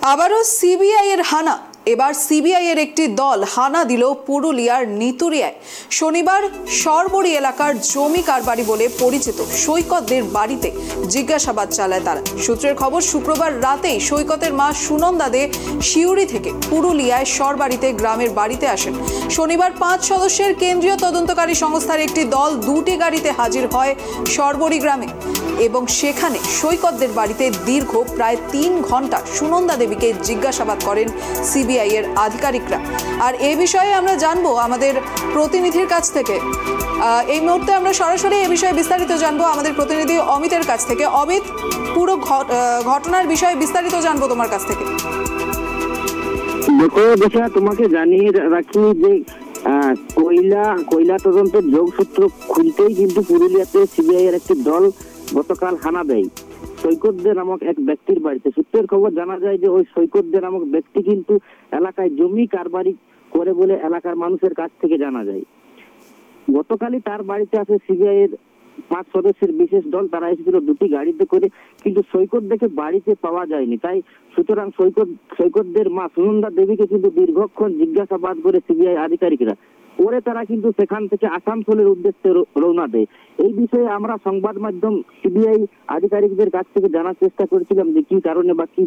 আবারও সিবিআই এর হানা। এবার সিবিআই এর একটি দল হানা দিল পুরুলিয়ার নিতুরিয়ায়। শনিবার সরবরি এলাকার জমি কারবারি বলে পরিচিত সৈকতদের বাড়িতে জিজ্ঞাসাবাদ চালায় তারা। সূত্রের খবর, শুক্রবার রাতেই সৈকতের মা সুনন্দা দে শিউরি থেকে পুরুলিয়ায় সরবারিতে গ্রামের বাড়িতে আসেন। শনিবার 5 সদস্যের কেন্দ্রীয় তদন্তকারী সংস্থার একটি দল 2টি গাড়িতে হাজির হয় সরবরি গ্রামে এবং সেখানে সৈকতদের বাড়িতে দীর্ঘ প্রায় 3 ঘন্টা সুনন্দা দেবীকে জিজ্ঞাসাবাদ করেন সিবিআই এর আধিকারিকরা। আর এই বিষয়ে আমরা জানবো আমাদের প্রতিনিধির কাছ থেকে। এই মুহূর্তে আমরা সরাসরি এই বিষয়ে বিস্তারিত জানবো আমাদের প্রতিনিধি অমিতের কাছ থেকে। অমিত, পুরো ঘটনার বিষয়ে বিস্তারিত জানবো তোমার কাছ থেকে। দেখো দেখা, তোমাকে জানিয়ে রাখি যে কয়লা তদন্তের যোগসূত্র খুলতেই কিন্তু পুরুলিয়াতে সিবিআই এর একটি দল গতকাল হানা দেয় সৈকতদের নামক এক ব্যক্তির বাড়িতে। সূত্রের খবর জানা যায় যে ওই সৈকতদের নামক ব্যক্তি কিন্তু এলাকায় জমি কারবারি করে বলে এলাকার মানুষের কাছ থেকে জানা যায়। গতকালই তার বাড়িতে আসে সিবিআই এর 5 সদস্যের বিশেষ দল। তারা এসেছিল 2টি গাড়িতে করে, কিন্তু সৈকত দেখে বাড়িতে পাওয়া যায়নি। তাই সুতরাং সৈকতদের মা সুনন্দা দেবীকে কিন্তু দীর্ঘক্ষণ জিজ্ঞাসাবাদ করে সিবিআই আধিকারিকরা। পরে তারা কিন্তু সেখান থেকে আসানসোলের উদ্দেশ্যে রওনা দেয়। এই বিষয়ে আমরা সংবাদ মাধ্যম সিবিআই আধিকারিকদের কাছ থেকে জানার চেষ্টা করেছিলাম যে কি কারণে বা কি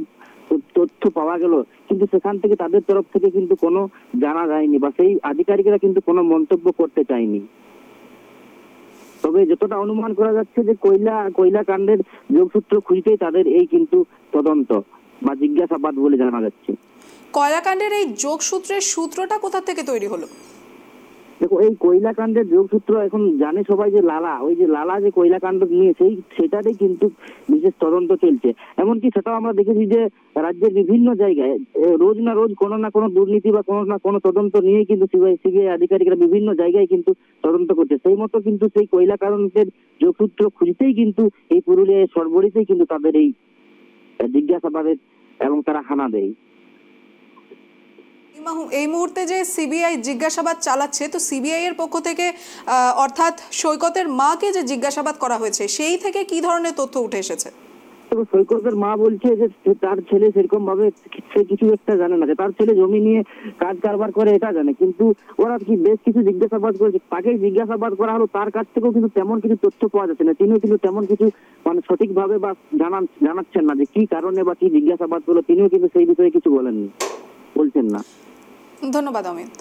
তথ্য পাওয়া গেল, কিন্তু সেখান থেকে তাদের তরফ থেকে কিন্তু কোনো জানা যায়নি বা সেই আধিকারিকরা কিন্তু কোনো মন্তব্য করতে চায়নি। তবে যতটা অনুমান করা যাচ্ছে যে কয়লা কাণ্ডের যোগসূত্র খুঁজতেই তাদের এই কিন্তু তদন্ত বা জিজ্ঞাসাবাদ বলে জানা যাচ্ছে। কয়লা কাণ্ডের এই যোগসূত্রের সূত্রটা কোথা থেকে তৈরি হলো? দেখো, এই কয়লা কাণ্ডের যোগসূত্র এখন জানে সবাই যে লালা যে কয়লা কাণ্ড নিয়ে সেটারই কিন্তু বিশেষ তদন্ত চলছে। এমনকি সেটাও আমরা দেখেছি যে রাজ্যের বিভিন্ন জায়গায় রোজ না রোজ কোনো না কোনো দুর্নীতি বা কোনো না কোনো তদন্ত নিয়ে কিন্তু সিবিআই আধিকারিকরা বিভিন্ন জায়গায় কিন্তু তদন্ত করছে। সেই মতো কিন্তু সেই কয়লা কাণ্ডের যোগসূত্র খুঁজতেই কিন্তু এই পুরুলিয়ায় সরবরিতেই কিন্তু তাদের এই জিজ্ঞাসাবাদের এবং তারা হানা দেয়। এই মুহূর্তে যে সিবিআই জিজ্ঞাসাবাদ চালাচ্ছে, তো সিবিআই এর পক্ষ থেকে অর্থাৎ সৈকতের মাকে যে জিজ্ঞাসাবাদ করা হয়েছে সেই থেকে কি ধরনের তথ্য উঠে এসেছে? সৈকতের মা বলছে যে তার ছেলে সেরকম ভাবে সে কিছু একটা জানে না, তার ছেলে জমি নিয়ে কাজ কারবার করে এটা জানে, কিন্তু ওরা কি বেশ কিছু জিজ্ঞাসাবাদ করেছে। তাকে জিজ্ঞাসাবাদ করা হলো, তার কাছ থেকেও কিন্তু তেমন কিছু তথ্য পাওয়া যাচ্ছে না। তিনিও কিন্তু তেমন কিছু সঠিকভাবে বা জানাচ্ছেন না যে কি কারণে বা কি জিজ্ঞাসাবাদ করলো। তিনিও কিন্তু সেই বিষয়ে কিছু বলছেন না। ধন্যবাদ অমিত।